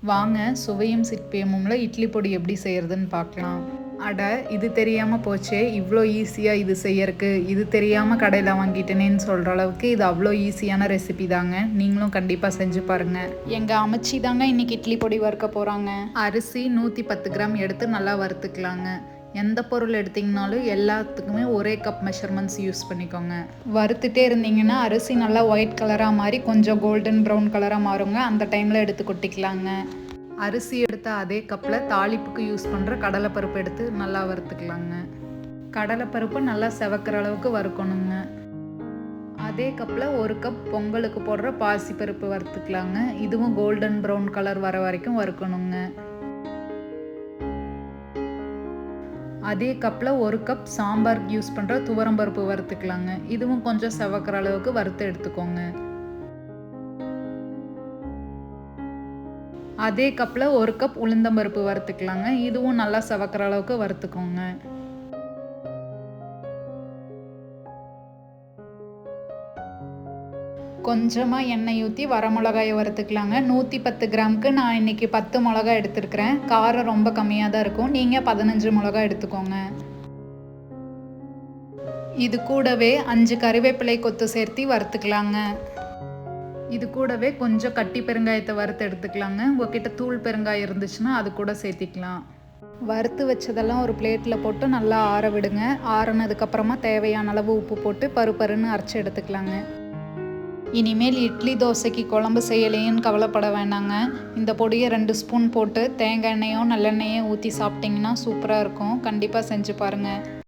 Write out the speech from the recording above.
வாங்க சுவையும் சிற்பியமும்ல இட்லி பொடி எப்படி செய்யறதுன்னு பார்க்கலாம். அட இது தெரியாமல் போச்சே, இவ்வளோ ஈஸியாக இது செய்யறக்கு, இது தெரியாமல் கடையில் வாங்கிட்டேனேன்னு சொல்கிற அளவுக்கு இது அவ்வளோ ஈஸியான ரெசிபி தாங்க. நீங்களும் கண்டிப்பாக செஞ்சு பாருங்கள். எங்கள் அமைச்சி தாங்க இன்றைக்கி இட்லி பொடி வறுக்க போகிறாங்க. அரிசி 110 கிராம் எடுத்து நல்லா வறுத்துக்கலாங்க. எந்த பொருள் எடுத்திங்கனாலும் எல்லாத்துக்குமே ஒரே கப் மெஷர்மெண்ட்ஸ் யூஸ் பண்ணிக்கோங்க. வறுத்துட்டே இருந்தீங்கன்னா அரிசி நல்லா ஒயிட் கலராக மாறி கொஞ்சம் கோல்டன் ப்ரௌன் கலராக மாறுங்க. அந்த டைமில் எடுத்து கொட்டிக்கலாங்க. அரிசி எடுத்த அதே கப்பில் தாளிப்புக்கு யூஸ் பண்ணுற கடலைப்பருப்பு எடுத்து நல்லா வறுத்துக்கலாங்க. கடலைப்பருப்பு நல்லா செவக்கிற அளவுக்கு வறுக்கணுங்க. அதே கப்பில் 1 கப் பொங்கலுக்கு போடுற பாசிப்பருப்பு வறுத்துக்கலாங்க. இதுவும் கோல்டன் ப்ரௌன் கலர் வர வரைக்கும் வறுக்கணுங்க. அதே கப்பில் 1 கப் சாம்பாருக்கு யூஸ் பண்ணுற துவரம்பருப்பு வறுத்துக்கலாங்க. இதுவும் கொஞ்சம் செவக்கிற அளவுக்கு வறுத்து எடுத்துக்கோங்க. அதே கப்பில் 1 கப் உளுந்தம்பருப்பு வறுத்துக்கலாங்க. இதுவும் நல்லா செவக்கிற அளவுக்கு வறுத்துக்கோங்க. கொஞ்சமாக எண்ணெய் ஊற்றி வரமிளகாயை வறுத்துக்கலாங்க. 110 கிராமுக்கு நான் இன்றைக்கி 10 மிளகாய் எடுத்துருக்கிறேன். காரம் ரொம்ப கம்மியாக தான் இருக்கும். நீங்கள் 15 மிளகாய் எடுத்துக்கோங்க. இது கூடவே 5 கறிவேப்பிலை கொத்து சேர்த்து வறுத்துக்கலாங்க. இது கூடவே கொஞ்சம் கட்டி பெருங்காயத்தை வறுத்து எடுத்துக்கலாங்க. உங்ககிட்ட தூள் பெருங்காயம் இருந்துச்சுன்னா அது கூட சேர்த்திக்கலாம். வறுத்து வச்சதெல்லாம் ஒரு பிளேட்டில் போட்டு நல்லா ஆற விடுங்க. ஆறுனதுக்கப்புறமா தேவையான அளவு உப்பு போட்டு பருன்னு அரைச்சி எடுத்துக்கலாங்க. இனிமேல் இட்லி தோசைக்கு குழம்பு செய்யலையேன்னு கவலைப்பட வேண்டாங்க. இந்த பொடியை 2 ஸ்பூன் போட்டு தேங்காய் எண்ணெயோ நல்லெண்ணெயோ ஊற்றி சாப்பிட்டிங்கன்னா சூப்பராக இருக்கும். கண்டிப்பாக செஞ்சு பாருங்கள்.